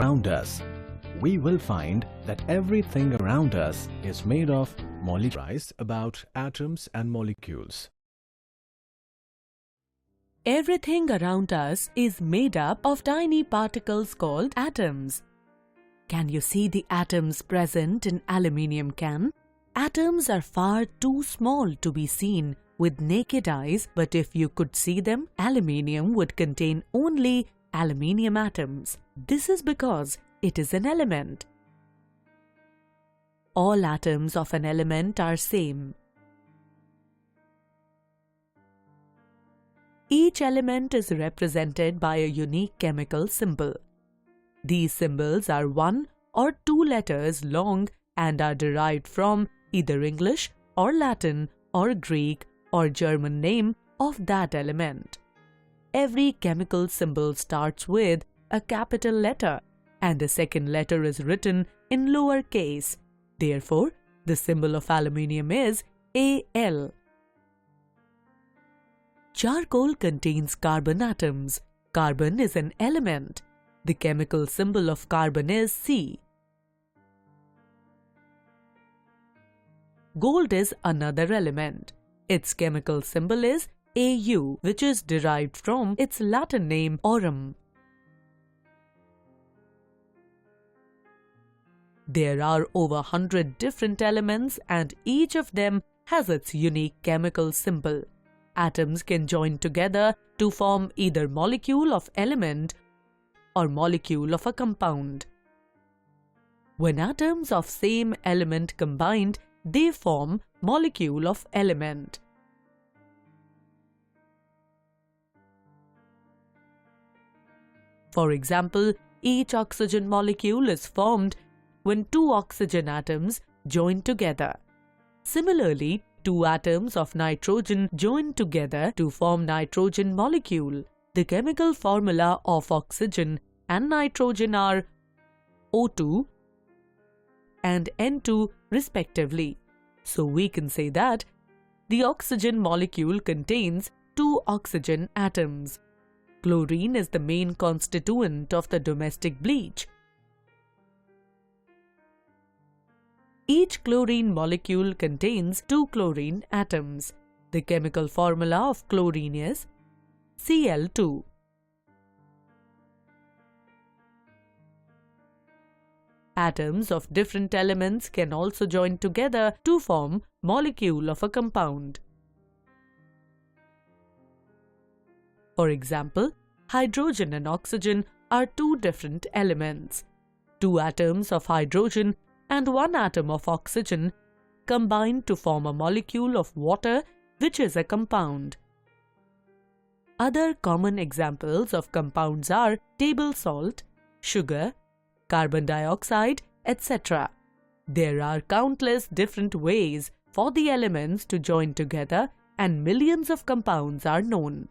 around us, we will find that everything around us is made of molecules. About atoms and molecules. Everything around us is made up of tiny particles called atoms. Can you see the atoms present in aluminium can? Atoms are far too small to be seen with naked eyes, but if you could see them, aluminium would contain only aluminium atoms. This is because it is an element. All atoms of an element are same. Each element is represented by a unique chemical symbol. These symbols are 1 or 2 letters long and are derived from either English or Latin or Greek or German name of that element. Every chemical symbol starts with a capital letter and a second letter is written in lower case. Therefore, the symbol of aluminium is Al. Charcoal contains carbon atoms. Carbon is an element. The chemical symbol of carbon is C. Gold is another element. Its chemical symbol is Au, which is derived from its Latin name aurum. There are over 100 different elements and each of them has its unique chemical symbol. Atoms can join together to form either molecule of element or molecule of a compound. When atoms of same element combined, they form molecule of element. For example, each oxygen molecule is formed when 2 oxygen atoms join together. Similarly, 2 atoms of nitrogen join together to form nitrogen molecule. The chemical formula of oxygen and nitrogen are O2 and N2 respectively. So we can say that the oxygen molecule contains 2 oxygen atoms. Chlorine is the main constituent of the domestic bleach. Each chlorine molecule contains 2 chlorine atoms. The chemical formula of chlorine is Cl2. Atoms of different elements can also join together to form molecule of a compound. For example, hydrogen and oxygen are 2 different elements. 2 atoms of hydrogen and 1 atom of oxygen combine to form a molecule of water, which is a compound. Other common examples of compounds are table salt, sugar, carbon dioxide, etc. There are countless different ways for the elements to join together and millions of compounds are known.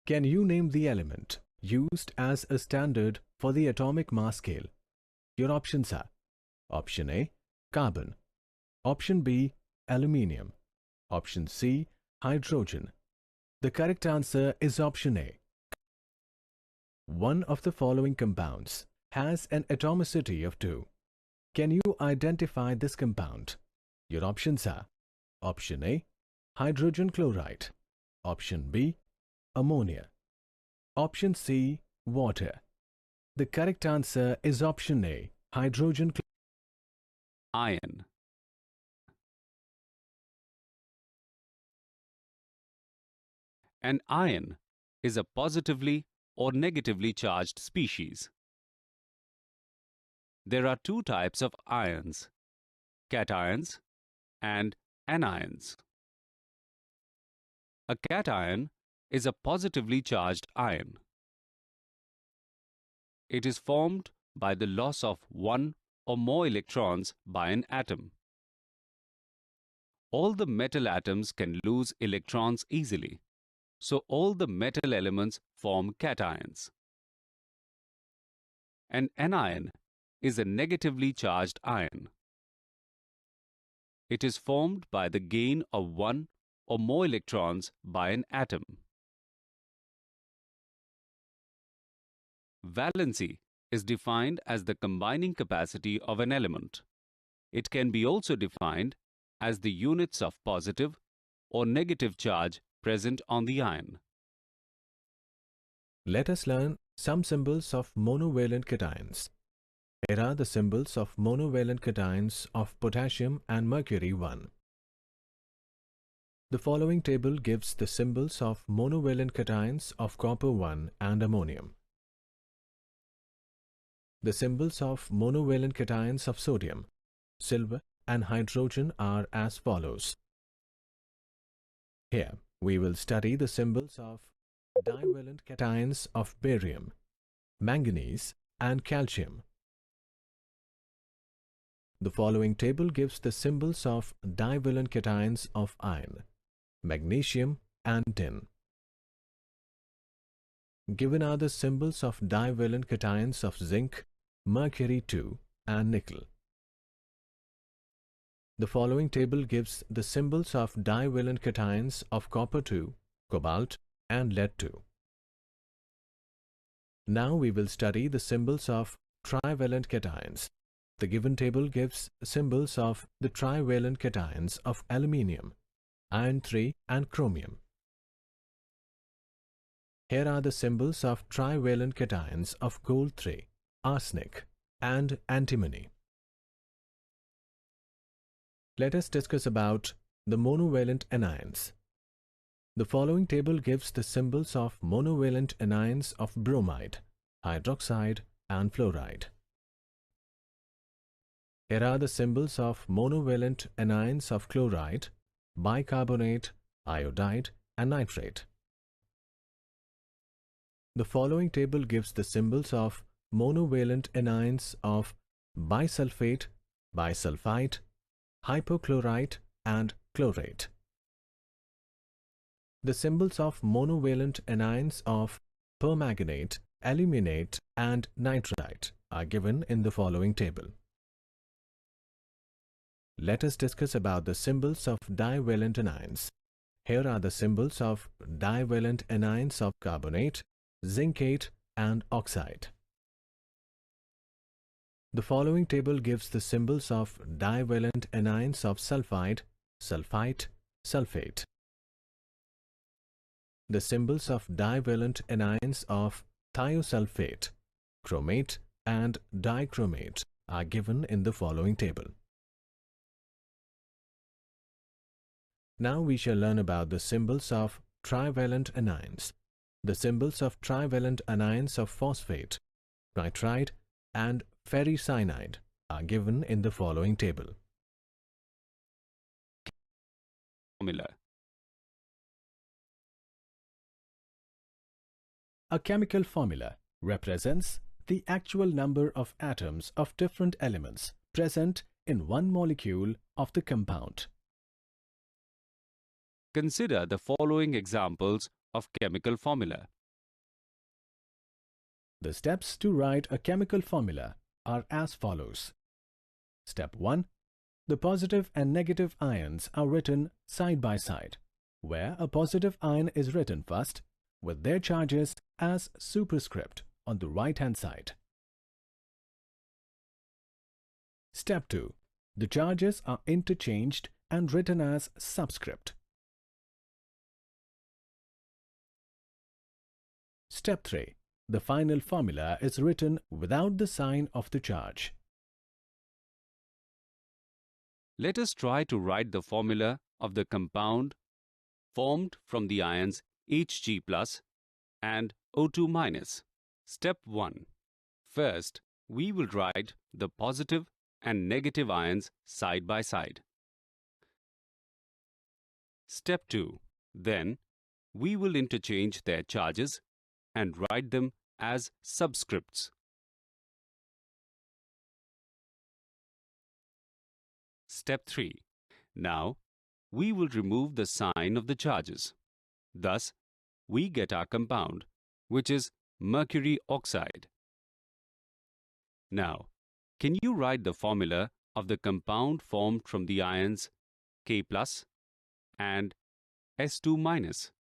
Can you name the element used as a standard for the atomic mass scale? Your options are Option A, carbon. Option B, aluminium. Option C, hydrogen. The correct answer is Option A. One of the following compounds has an atomicity of 2. Can you identify this compound? Your options are Option A, hydrogen chloride. Option B, ammonia. Option C, water. The correct answer is Option A, hydrogen chloride. Iron. An ion is a positively or negatively charged species. There are 2 types of ions, cations and anions. A cation is a positively charged ion. It is formed by the loss of 1 or more electrons by an atom. All the metal atoms can lose electrons easily, so all the metal elements form cations. An anion is a negatively charged ion. It is formed by the gain of 1 or more electrons by an atom. Valency is defined as the combining capacity of an element. It can be also defined as the units of positive or negative charge present on the ion. Let us learn some symbols of monovalent cations. Here are the symbols of monovalent cations of potassium and mercury 1. The following table gives the symbols of monovalent cations of copper 1 and ammonium. The symbols of monovalent cations of sodium, silver and hydrogen are as follows. Here we will study the symbols of divalent cations of barium, manganese and calcium. The following table gives the symbols of divalent cations of iron, magnesium and tin. Given are the symbols of divalent cations of zinc, mercury 2 and nickel. The following table gives the symbols of divalent cations of copper 2, cobalt and lead 2. Now we will study the symbols of trivalent cations. The given table gives symbols of the trivalent cations of aluminium, iron 3 and chromium. Here are the symbols of trivalent cations of gold 3, arsenic and antimony. Let us discuss about the monovalent anions. The following table gives the symbols of monovalent anions of bromide, hydroxide and fluoride. Here are the symbols of monovalent anions of chloride, bicarbonate, iodide and nitrate. The following table gives the symbols of monovalent anions of bisulfate, bisulfite, hypochlorite and chlorate. The symbols of monovalent anions of permanganate, aluminate and nitrite are given in the following table. Let us discuss about the symbols of divalent anions. Here are the symbols of divalent anions of carbonate, zincate and oxide. The following table gives the symbols of divalent anions of sulfide, sulfite, sulfate. The symbols of divalent anions of thiosulfate, chromate and dichromate are given in the following table. Now we shall learn about the symbols of trivalent anions. The symbols of trivalent anions of phosphate, nitride and ferricyanide are given in the following table. Formula. A chemical formula represents the actual number of atoms of different elements present in one molecule of the compound. Consider the following examples of chemical formula. The steps to write a chemical formula are as follows. Step 1. The positive and negative ions are written side by side, where a positive ion is written first with their charges as superscript on the right-hand side. Step 2. The charges are interchanged and written as subscript. Step 3. The final formula is written without the sign of the charge. Let us try to write the formula of the compound formed from the ions Hg plus and O2 minus. Step 1. First, we will write the positive and negative ions side by side. Step 2. Then, we will interchange their charges and write them as subscripts. Step 3. Now, we will remove the sign of the charges. Thus, we get our compound, which is mercury oxide. Now, can you write the formula of the compound formed from the ions K plus and S2 minus.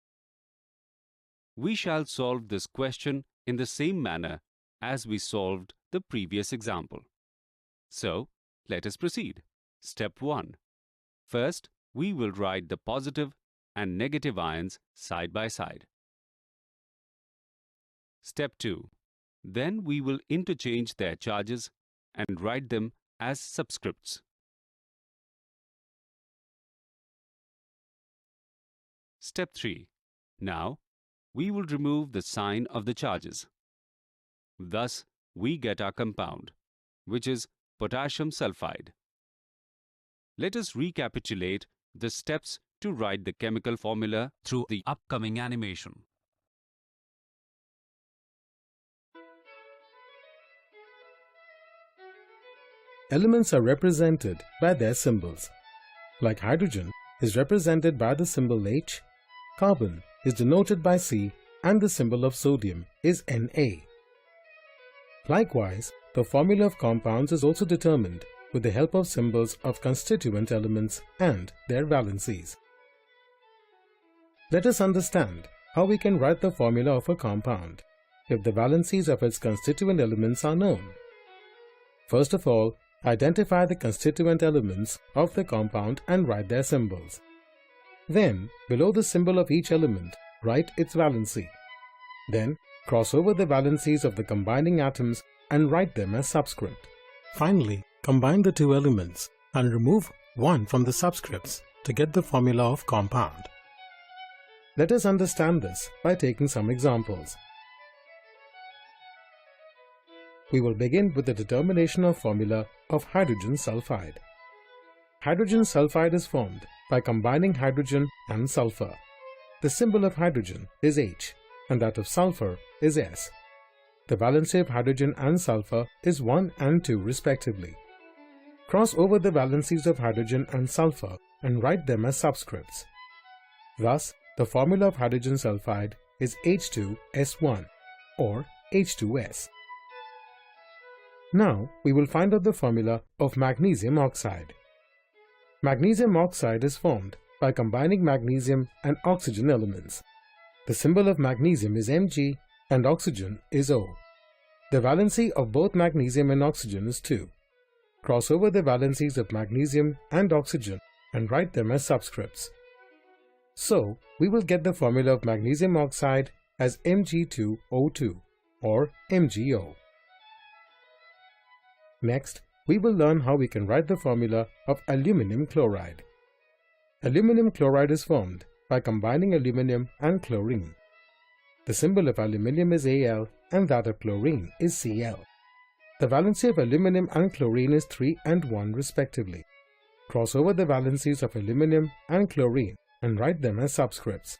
We shall solve this question in the same manner as we solved the previous example. So, let us proceed. Step 1. First, we will write the positive and negative ions side by side. Step 2. Then we will interchange their charges and write them as subscripts. Step 3. Now, we will remove the sign of the charges. Thus, we get our compound, which is potassium sulfide. Let us recapitulate the steps to write the chemical formula through the upcoming animation. Elements are represented by their symbols. Like hydrogen is represented by the symbol H, carbon is denoted by C, and the symbol of sodium is Na. Likewise, the formula of compounds is also determined with the help of symbols of constituent elements and their valencies. Let us understand how we can write the formula of a compound if the valencies of its constituent elements are known. First of all, identify the constituent elements of the compound and write their symbols. Then, below the symbol of each element, write its valency. Then, cross over the valencies of the combining atoms and write them as subscript. Finally, combine the two elements and remove one from the subscripts to get the formula of compound. Let us understand this by taking some examples. We will begin with the determination of formula of hydrogen sulfide. Hydrogen sulfide is formed by combining hydrogen and sulfur. The symbol of hydrogen is H and that of sulfur is S. The valency of hydrogen and sulfur is 1 and 2 respectively. Cross over the valencies of hydrogen and sulfur and write them as subscripts. Thus, the formula of hydrogen sulfide is H2S1 or H2S. Now, we will find out the formula of magnesium oxide. Magnesium oxide is formed by combining magnesium and oxygen elements. The symbol of magnesium is Mg and oxygen is O. The valency of both magnesium and oxygen is 2. Cross over the valencies of magnesium and oxygen and write them as subscripts. So, we will get the formula of magnesium oxide as Mg2O2 or MgO. Next, we will learn how we can write the formula of aluminum chloride. Aluminum chloride is formed by combining aluminum and chlorine. The symbol of aluminum is Al and that of chlorine is Cl. The valency of aluminum and chlorine is 3 and 1 respectively. Cross over the valencies of aluminum and chlorine and write them as subscripts.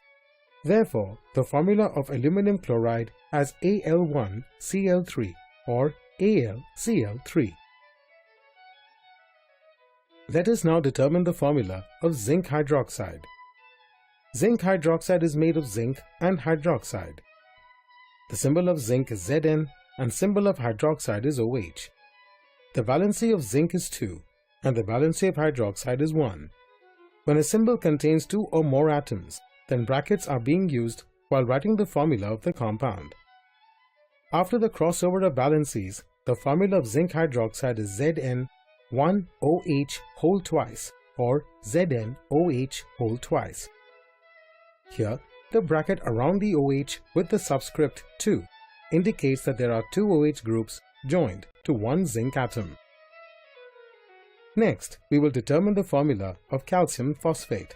Therefore, the formula of aluminum chloride as Al1Cl3 or AlCl3. Let us now determine the formula of zinc hydroxide. Zinc hydroxide is made of zinc and hydroxide. The symbol of zinc is Zn and symbol of hydroxide is OH. The valency of zinc is 2 and the valency of hydroxide is 1. When a symbol contains 2 or more atoms, then brackets are being used while writing the formula of the compound. After the crossover of valencies, the formula of zinc hydroxide is Zn1OH whole twice or ZnOH whole twice. Here, the bracket around the OH with the subscript 2 indicates that there are 2 OH groups joined to one zinc atom. Next, we will determine the formula of calcium phosphate.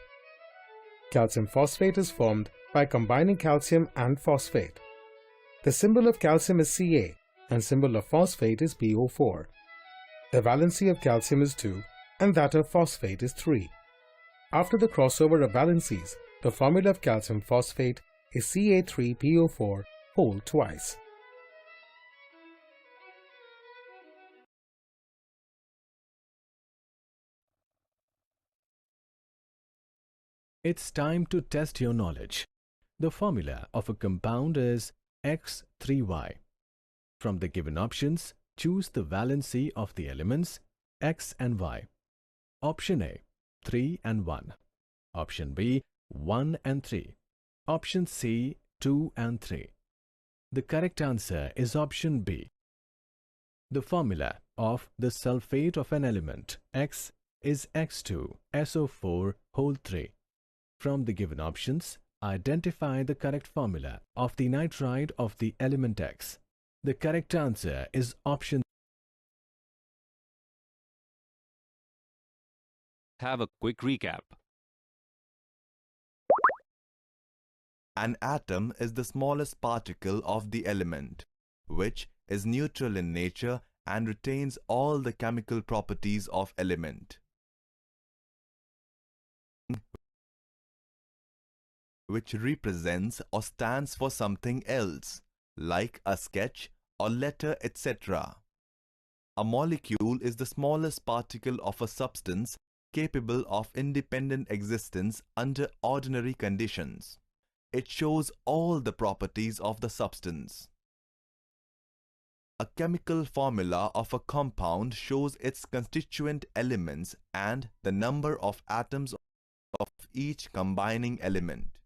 Calcium phosphate is formed by combining calcium and phosphate. The symbol of calcium is Ca and symbol of phosphate is PO4. The valency of calcium is 2 and that of phosphate is 3. After the crossover of valencies, the formula of calcium phosphate is Ca3PO4 whole twice. It's time to test your knowledge. The formula of a compound is X3Y. From the given options, choose the valency of the elements X and Y. Option A, 3 and 1. Option B, 1 and 3. Option C, 2 and 3. The correct answer is option B. The formula of the sulfate of an element X is X2SO4 whole 3. From the given options, identify the correct formula of the nitride of the element X. The correct answer is option. Have a quick recap. An atom is the smallest particle of the element, which is neutral in nature and retains all the chemical properties of element, which represents or stands for something else, like a sketch or letter, etc. A molecule is the smallest particle of a substance capable of independent existence under ordinary conditions. It shows all the properties of the substance. A chemical formula of a compound shows its constituent elements and the number of atoms of each combining element.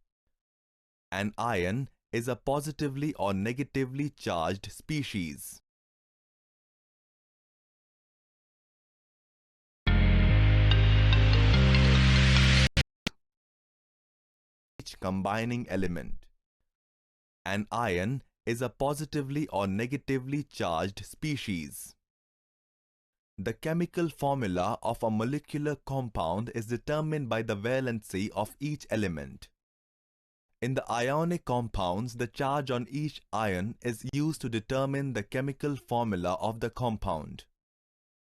An ion is a positively or negatively charged species. Each combining element. An ion is a positively or negatively charged species. The chemical formula of a molecular compound is determined by the valency of each element. In the ionic compounds, the charge on each ion is used to determine the chemical formula of the compound.